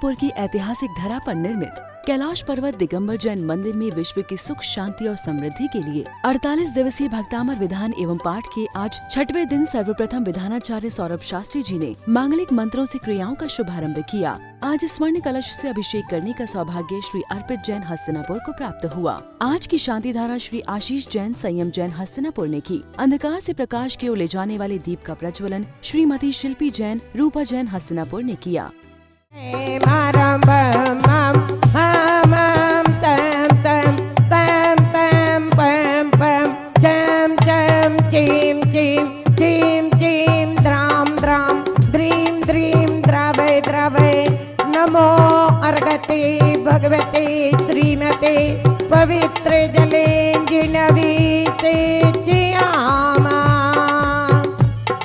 हस्तिनापुर की ऐतिहासिक धरा पर निर्मित कैलाश पर्वत दिगंबर जैन मंदिर में विश्व की सुख शांति और समृद्धि के लिए 48 दिवसीय भक्तामर विधान एवं पाठ के आज 6वें दिन सर्वप्रथम विधानाचार्य सौरभ शास्त्री जी ने मांगलिक मंत्रों से क्रियाओं का शुभारंभ किया। आज स्वर्ण कलश से अभिषेक करने का सौभाग्य श्री अर्पित जैन हस्तिनापुर को प्राप्त हुआ। आज की शांति धारा श्री आशीष जैन संयम जैन हस्तिनापुर ने की। अंधकार से प्रकाश की ओर ले जाने वाले दीप का प्रज्वलन श्रीमती शिल्पी जैन रूपा जैन हस्तिनापुर ने किया। नमो अर्घते भगवते श्रीमते पवित्र जले जिनवीते चियामा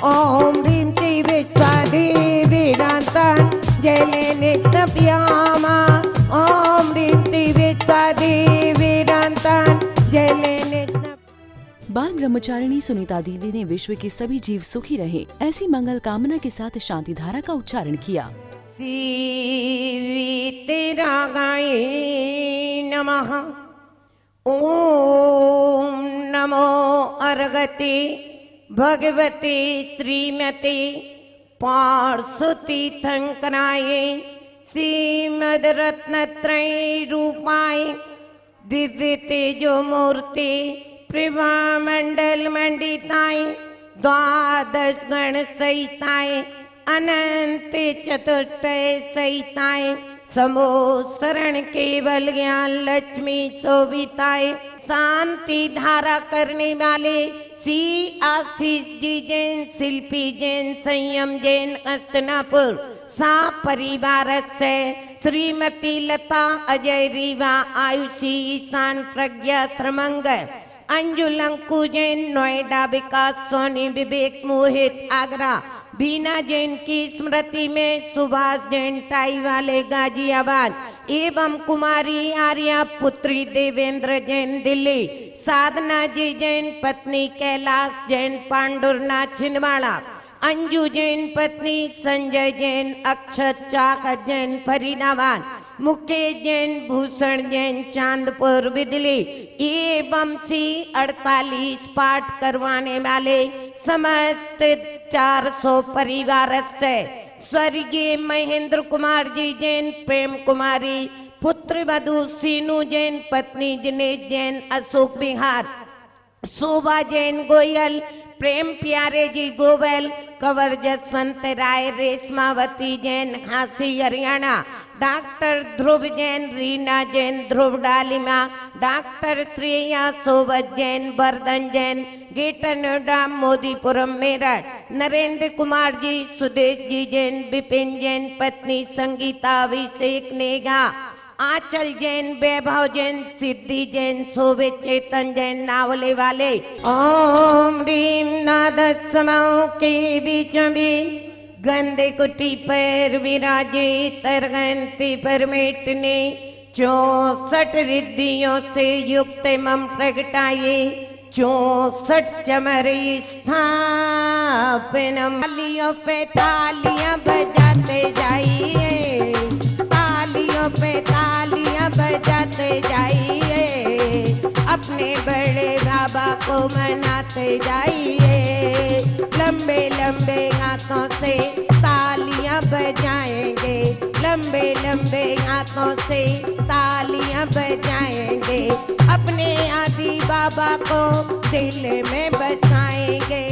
ओम ह्रीं ची विश्वादेवीरान्तान् जले नित्यप्यामा ओम ह्रीं ची विश्वादेवीरान्तान् जले नित्य। बाल ब्रह्मचारिणी सुनीता दीदी ने विश्व के सभी जीव सुखी रहे ऐसी मंगल कामना के साथ शांति धारा का उच्चारण किया। सीवितरागाय नमः ओम नमो अर्घते भगवते श्रीमते पार्श्वतीर्थंकराय श्रीमद्रत्नत्रय रूपाय दिव्य तेजो मूर्ति प्रभा मंडल मंडिताय द्वादश गण सहिताय अनंत चतुष्टय सहिताय समो शरण केवल ज्ञान लक्ष्मी शोभिताय शांति धारा करने वाले श्री आशीष जी जैन शिल्पी जैन संयम जैन हस्तिनापुर सा परिवार से श्रीमती लता अजय रीवा आयुषी ईशान प्रज्ञा श्रमंग अंजु लंकु जैन नोएडा विकास सोनी विवेक मोहित आगरा बीना जैन की स्मृति में सुभाष जैन टाई वाले गाजियाबाद एवं कुमारी आर्या पुत्री देवेंद्र जैन दिल्ली साधना जी जैन पत्नी कैलाश जैन पांडुरनाथ छिंदवाड़ा अंजू जैन पत्नी संजय जैन अक्षत चाक जैन फरीदाबाद मुकेश जैन भूषण जैन चांदपुर बिजली एवं सी 48 पाठ करवाने वाले समस्त 400 परिवार से स्वर्गीय महेंद्र कुमार जी जैन प्रेम कुमारी पुत्र वधु सीनू जैन पत्नी दिनेश जैन अशोक बिहार शोभा जैन गोयल प्रेम प्यारे जी गोयल कंवर जसवंत राय रेशमावती जैन खांसी हरियाणा डॉक्टर ध्रुव जैन रीना जैन ध्रुव डालिमा डॉक्टर श्रेया सोबत जैन वर्धन जैन गेटर नोएडा मोदीपुरम मेरठ नरेंद्र कुमार जी सुदेश जी जैन विपिन जैन पत्नी संगीता अभिषेक नेगा आंचल जैन वैभव जैन सिद्धि जैन शोभित चेतन जैन नावले वाले ओम ह्रीं नाद समाओ के बीच में गंदे कुटी पर विराजे तरगंती परमेटने 64 रिद्धियों से युक्त मम प्रगटाए 64 चमरी स्थापनम तालियों पे तालियां बजाते जाइए तालियों पे तालियां बजाते जाइए अपने बड़े बाबा को मनाते जाइए लंबे लंबे हाथों से तालियां बजाएंगे लंबे लंबे हाथों से तालियां बजाएंगे अपने आदि बाबा को दिल में बसाएंगे।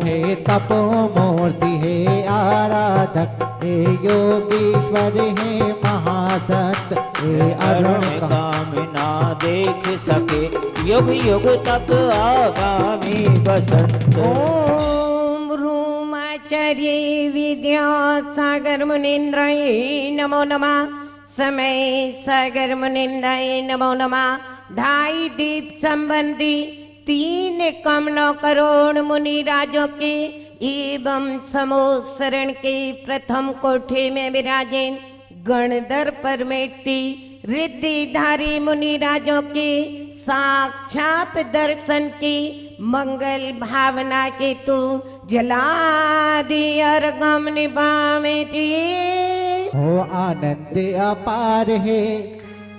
हे तपो मूर्ति हे आराधक हे योगीश्वर हे महासत हे अरुण कामना देख सके युग युग तक आगामी बसंत। ओम रूमाचार्य विद्या सागर मुनीन्द्राय नमो नमः समय सागर मुनीन्द्राय नमो नमः ढाई दीप संबंधी 3 कमलों करोड़ मुनि राजों के एवं समूह शरण के प्रथम कोठे में विराजे गणधर परमेटी रिद्धिधारी मुनि राजों के साक्षात दर्शन की मंगल भावना के तू जलादि अर्घम निभावे थी। हो आनंद अपार है,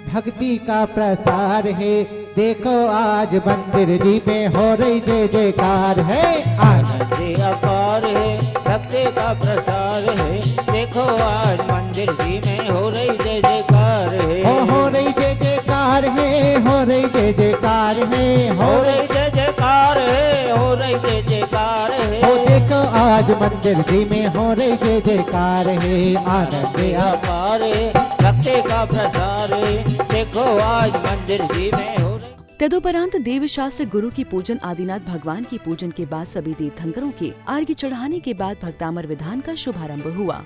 भक्ति का प्रसार है। देखो आज मंदिर जी में हो रही जय जयकार है। आनंद अपार है, भक्ति का प्रसार है। देखो आज मंदिर जी में हो रही जय जयकार है। हो रही जय जयकार है, हो रही जय जयकार है, हो रही जय जयकार है, हो रही जय जयकार है। हो देखो आज मंदिर जी में हो रही जय जयकार है। आनंद अपार है, भक्ति का प्रसार है। देखो आज मंदिर जी में हो रही। तदुपरांत देवशास्त्र गुरु की पूजन आदिनाथ भगवान की पूजन के बाद सभी तीर्थंकरों के अर्घ्य चढ़ाने के बाद भक्तामर विधान का शुभारंभ हुआ,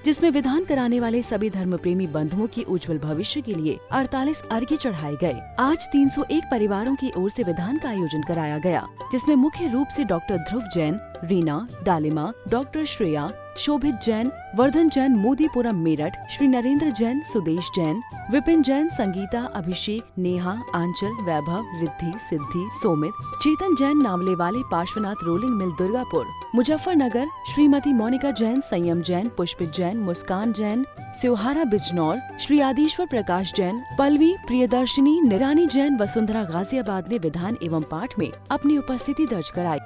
जिसमें विधान कराने वाले सभी धर्म प्रेमी बंधुओं के उज्जवल भविष्य के लिए 48 अर्घ्य चढ़ाए गए। आज 301 परिवारों की ओर से विधान का आयोजन कराया गया, जिसमें मुख्य रूप से डॉक्टर ध्रुव जैन, रीना डालिमा, डॉक्टर श्रेया, शोभित जैन, वर्धन जैन, मोदीपुरम मेरठ, श्री नरेंद्र जैन, सुदेश जैन, विपिन जैन, संगीता, अभिषेक, नेहा, आंचल, वैभव, रिद्धि, सिद्धि, सोमित, चेतन जैन, नावले वाले, पार्श्वनाथ रोलिंग मिल दुर्गापुर, मुजफ्फरनगर, श्रीमती मोनिका जैन, संयम जैन, पुष्पित जैन, मुस्कान जैन, स्योहारा बिजनौर, श्री आदिश्वर प्रकाश जैन, पल्लवी, प्रियदर्शिनी, निरानी जैन, वसुंधरा गाजियाबाद ने विधान एवं पाठ में अपनी उपस्थिति दर्ज कराई।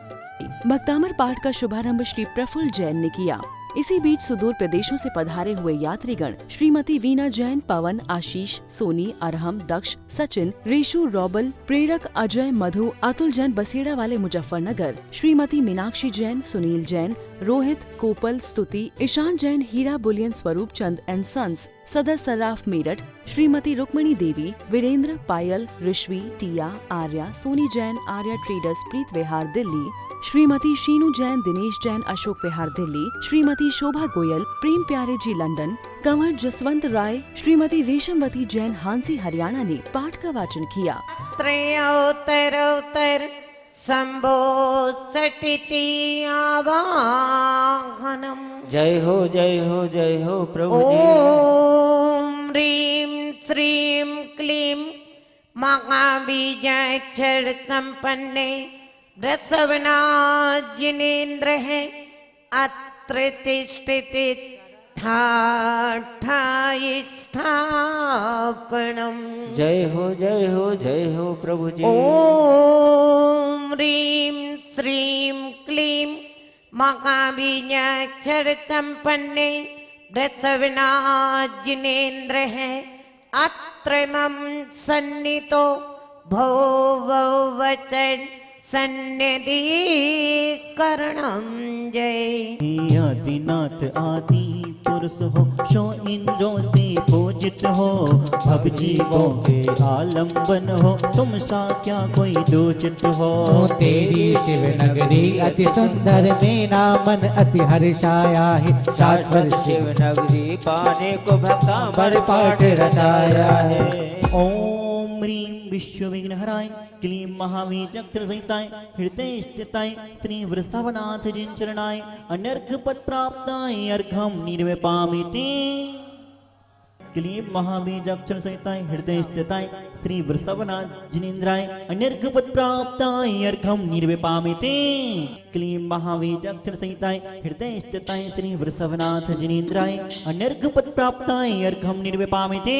भक्तामर पाठ का शुभारंभ श्री प्रफुल्ल जैन ने किया। इसी बीच सुदूर प्रदेशों से पधारे हुए यात्रीगण श्रीमती वीना जैन, पवन, आशीष, सोनी, अरहम, दक्ष, सचिन, रेशु, रॉबल, प्रेरक, अजय, मधु, अतुल जैन बसेड़ा वाले मुजफ्फरनगर, श्रीमती मीनाक्षी जैन, सुनील जैन, रोहित, कोपल, स्तुति, ईशान जैन, हीरा बुलियन, स्वरूप चंद एंड सन्स, सदर सर्राफ मेरठ, श्रीमती रुक्मणी देवी, वीरेंद्र, पायल, ऋषवी, टिया, आर्या, सोनी जैन, आर्या ट्रेडर्स, प्रीत विहार दिल्ली, श्रीमती शीनू जैन, दिनेश जैन, अशोक विहार दिल्ली, श्रीमती शोभा गोयल, प्रेम प्यारे जी लंदन, कंवर जसवंत राय, श्रीमती रेशमवती जैन, हांसी हरियाणा ने पाठ का वाचन किया। त्रयोत्तरोत्तर शंभो सटिति आवाहनम। जय हो जय हो जय हो प्रभु जी। ओम ह्रीं श्रीं क्लीं महाबीजाक्षर संपन्ने रसवनाथ जिनेन्द्र है अत्र तिष्ठति ठाठाय स्थापनम। जय हो जय हो जय हो प्रभु जी। ओम ह्रीं श्रीं क्लीं महाबीजाक्षर संपन्ने रसवनाथ जिनेन्द्र है अत्र मम सन्नितो भो वचन सन्निधि करणम। जय आदिनाथ आदि पुरुष हो, शो इंद्रों से पूजित हो, भव जीवों के आलम्बन हो, तुम सा क्या कोई दूषित हो। तेरी शिव नगरी अति सुंदर, मेरा मन अति हर्षाया है। शाश्वत शिव नगरी पाने को भक्ता पर पाठ रचाया है। ओम ह्रीं विश्व विघ्नहराय क्लीं महावीर्यत्र सहिताय हृदय स्थिताय श्री वृषभनाथ जिन चरणाय अनर्घ पद प्राप्ताय अर्घम निर्विपामिते। क्लीं महावीर्यक्षर सहिताय हृदय स्थिताय श्री वृषभनाथ जिनेन्द्राय अनर्घ पद प्राप्ताय अर्घम निर्विपामिते। क्लीं महावीर्यक्षर सहिताय हृदय स्थिताय श्री वृषभनाथ जिनेन्द्राय अनर्घ पद प्राप्ताय अर्घम निर्विपामिते।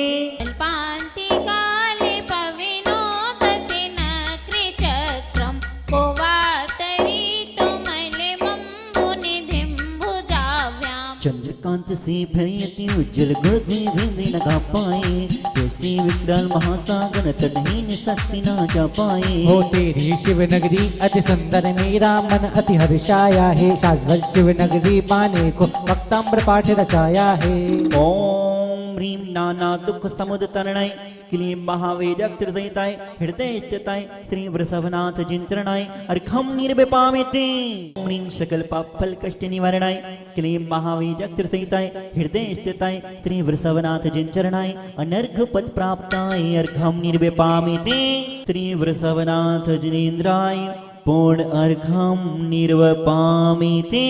चंद्रकांत से भयति उज्जवल गुरुदेवेंद्र न गा पाए, जैसे विकराल महासागर तटहीन शक्ति न जा पाए। हो तेरी शिव नगरी अति सुंदर, मेरा मन अति हर्षाया है। शाश्वत शिव नगरी पाने को भक्ताम्र पाठ रचाया है। ओम ह्रीं नाना दुख समुद तरणाय क्लीं महावीर्यक्षर सहिताय हृदय स्थिताय श्री वृषभनाथ जिन चरणाय अर्घम निर्विपामिते। ओम ह्रीं सकल पाप फल कष्ट निवारणाय क्लीं महावीर्यक्षर सहिताय हृदय स्थिताय श्री वृषभनाथ जिन चरणाय अनर्घ पद प्राप्ताय अर्घम निर्विपामिते। श्री वृषभनाथ जिनेन्द्राय पूर्ण अर्घम निर्विपामिते।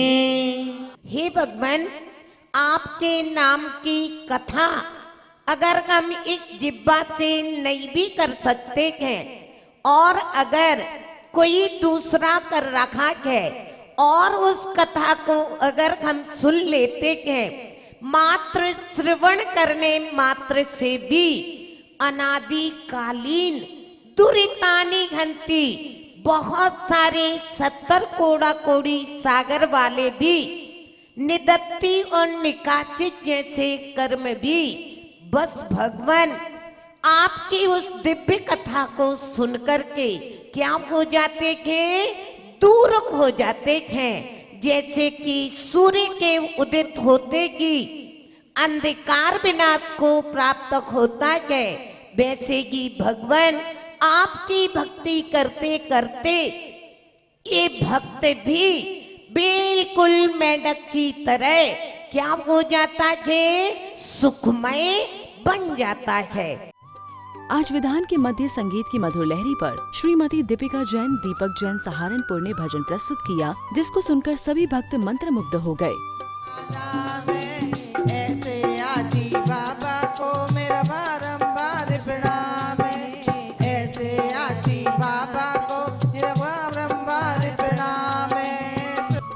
हे भगवान, आपके नाम की कथा अगर हम इस जिब्बा से नहीं भी कर सकते हैं और अगर कोई दूसरा कर रखा है और उस कथा को अगर हम सुन लेते हैं, मात्र श्रवण करने मात्र से भी अनादिकालीन दुरितानी घंटी बहुत सारे 70 कोड़ा कोड़ी सागर वाले भी निदत्ती और निकाचित जैसे कर्म भी बस भगवान आपकी उस दिव्य कथा को सुन करके क्या हो जाते हैं, दूर हो जाते हैं। जैसे कि सूर्य के उदित होते ही अंधकार विनाश को प्राप्त होता है, वैसे ही भगवान आपकी भक्ति करते करते ये भक्त भी बिल्कुल मेढक की तरह क्या हो जाता है, सुखमय बन जाता है। आज विधान के मध्य संगीत की मधुर लहरी पर श्रीमती दीपिका जैन, दीपक जैन सहारनपुर ने भजन प्रस्तुत किया, जिसको सुनकर सभी भक्त मंत्रमुग्ध हो गए। ऐसे आदि बाबा को मेरा बारंबार प्रणाम है, ऐसे आदि बाबा को मेरा बारंबार प्रणाम है।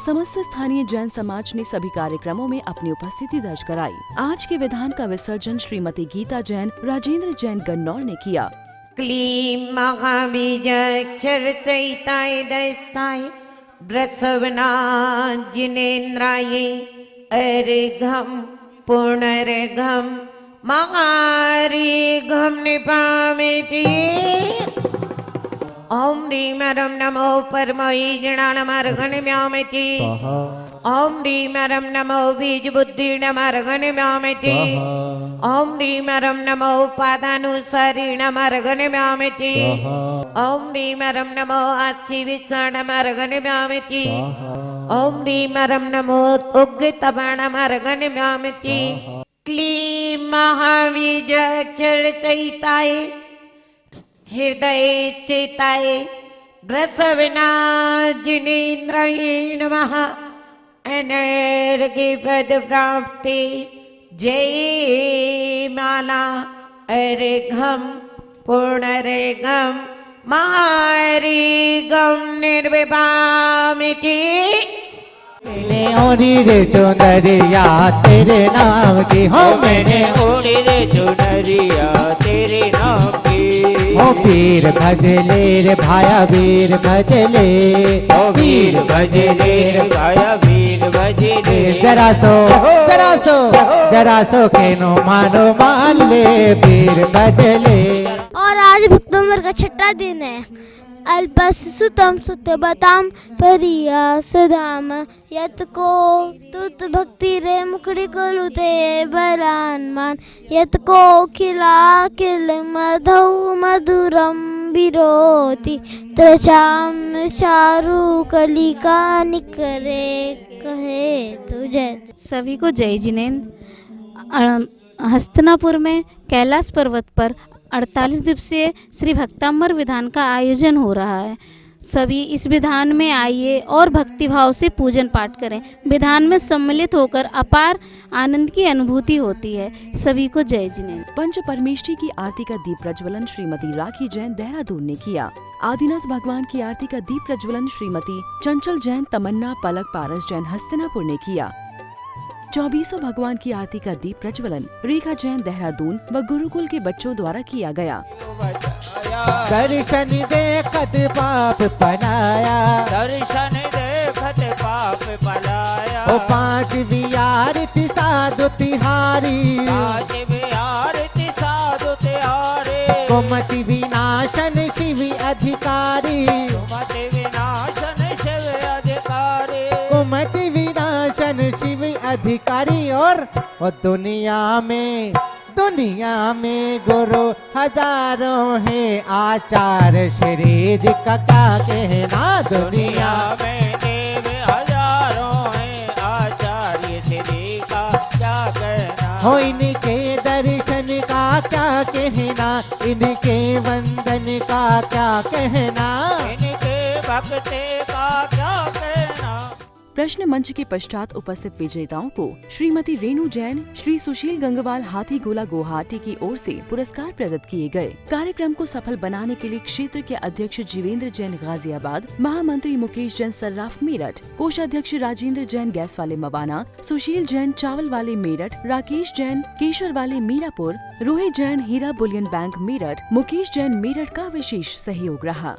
समस्त स्थानीय जैन समाज ने सभी कार्यक्रमों में अपनी उपस्थिति दर्ज कराई। आज के विधान का विसर्जन श्रीमती गीता जैन, राजेंद्र जैन गन्नौर ने किया। क्लीं महाबीजाक्षर सहिताय दस्ताय ब्रसवना जिनेन्द्राय अर्घम पुनर्घम महार्घम निपामेति। ओम ह्रीं रं नमो परमोई जणानमर्घनम्यामिति। ओम ह्रीं रं नमो बीज बुद्धिर्नमर्घनम्यामिति। ओम ह्रीं रं नमो पादानुसारिणमर्घनम्यामिति। ओम ह्रीं रं नमो आशीविषणमर्घनम्यामिति। ओम ह्रीं रं नमो उग्गतबाणमर्घनम्यामिति। क्लीं महाबीजाक्षर सहिताय हृदय चेताय ब्रसवना जिनेन्द्राय नमः। अनर्घ्य पद प्राप्ति जय माला अर्घम पुनर्घम महार्घम निर्विभामिति। मैंने ओढ़ी रे चुनरिया तेरे नाम की हो, मैंने ओढ़ी रे चुनरिया तेरे नाम की। ओ वीर भजले रे भाया वीर भजले, ओ वीर भजले रे भाया वीर भजले। जरा सो के नो मानो मान ले वीर भजले। और आज भक्तों का छठा दिन है। अल्पस सुतम सुतबताम परिया सदाम यत को तुत भक्ति रे मुखड़ी को लुते बरान मान। यत को खिला किल मधु मधुरम विरोति त्रचाम चारु कलिका निकरे कहे तुझे। सभी को जय जिनेन्द्र। हस्तिनापुर में कैलाश पर्वत पर 48 दिवसीय श्री भक्तांबर विधान का आयोजन हो रहा है। सभी इस विधान में आइए और भक्तिभाव से पूजन पाठ करें। विधान में सम्मिलित होकर अपार आनंद की अनुभूति होती है। सभी को जय जिनेन्द्र। पंच परमेष्ठी की आरती का दीप प्रज्वलन श्रीमती राखी जैन देहरादून ने किया। आदिनाथ भगवान की आरती का दीप प्रज्वलन श्रीमती चंचल जैन, तमन्ना पलक पारस जैन हस्तिनापुर ने किया। 24 भगवान की आरती का दीप प्रज्वलन रेखा जैन देहरादून व गुरुकुल के बच्चों द्वारा किया गया। दर्शन देखत पाप पनाया, दर्शन देखत पाप पलाया। ओ 5 वियारति साधु तिहारी, 5 वियारति साधु तिहारी। कुमति विनाशन शिव अधिकारी, कुमति विनाशन शिव अधिकारी। कुमति विनाशन शिव अधिकारी। और दुनिया में गुरु हजारों हैं, आचार्य श्री जी का क्या कहना। दुनिया में देव हजारों हैं, आचार्य श्री का क्या कहना। हो इनके दर्शन का क्या कहना, इनके वंदन का क्या कहना। इनके भक्ति का क्या कहना। प्रश्न मंच के पश्चात उपस्थित विजेताओं को श्रीमती रेणु जैन, श्री सुशील गंगवाल हाथी गोला गुवाहाटी की ओर से पुरस्कार प्रदत्त किए गए। कार्यक्रम को सफल बनाने के लिए क्षेत्र के अध्यक्ष जीवेंद्र जैन गाजियाबाद, महामंत्री मुकेश जैन सर्राफ मेरठ, कोषाध्यक्ष राजेंद्र जैन गैस वाले मवाना, सुशील जैन चावल वाले मेरठ, राकेश जैन केशर वाले मीरापुर, रोहित जैन हीरा बुलियन बैंक मेरठ, मुकेश जैन मेरठ का विशेष सहयोग रहा।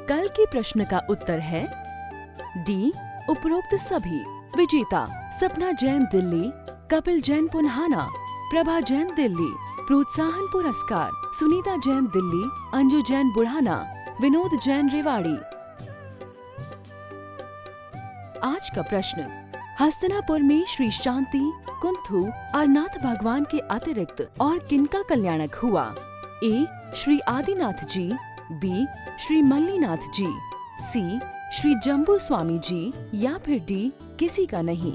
कल के प्रश्न का उत्तर है डी, उपरोक्त सभी। विजेता सपना जैन दिल्ली, कपिल जैन पुन्हाना, प्रभा जैन दिल्ली। प्रोत्साहन पुरस्कार सुनीता जैन दिल्ली, अंजू जैन बुढ़ाना, विनोद जैन रेवाड़ी। आज का प्रश्न, हस्तिनापुर में श्री शांति कुंथु और नाथ भगवान के अतिरिक्त और किनका कल्याणक हुआ? ए, श्री आदिनाथ जी, बी, श्री मल्लीनाथ जी, सी, श्री जम्बू स्वामी जी या फिर डी, किसी का नहीं।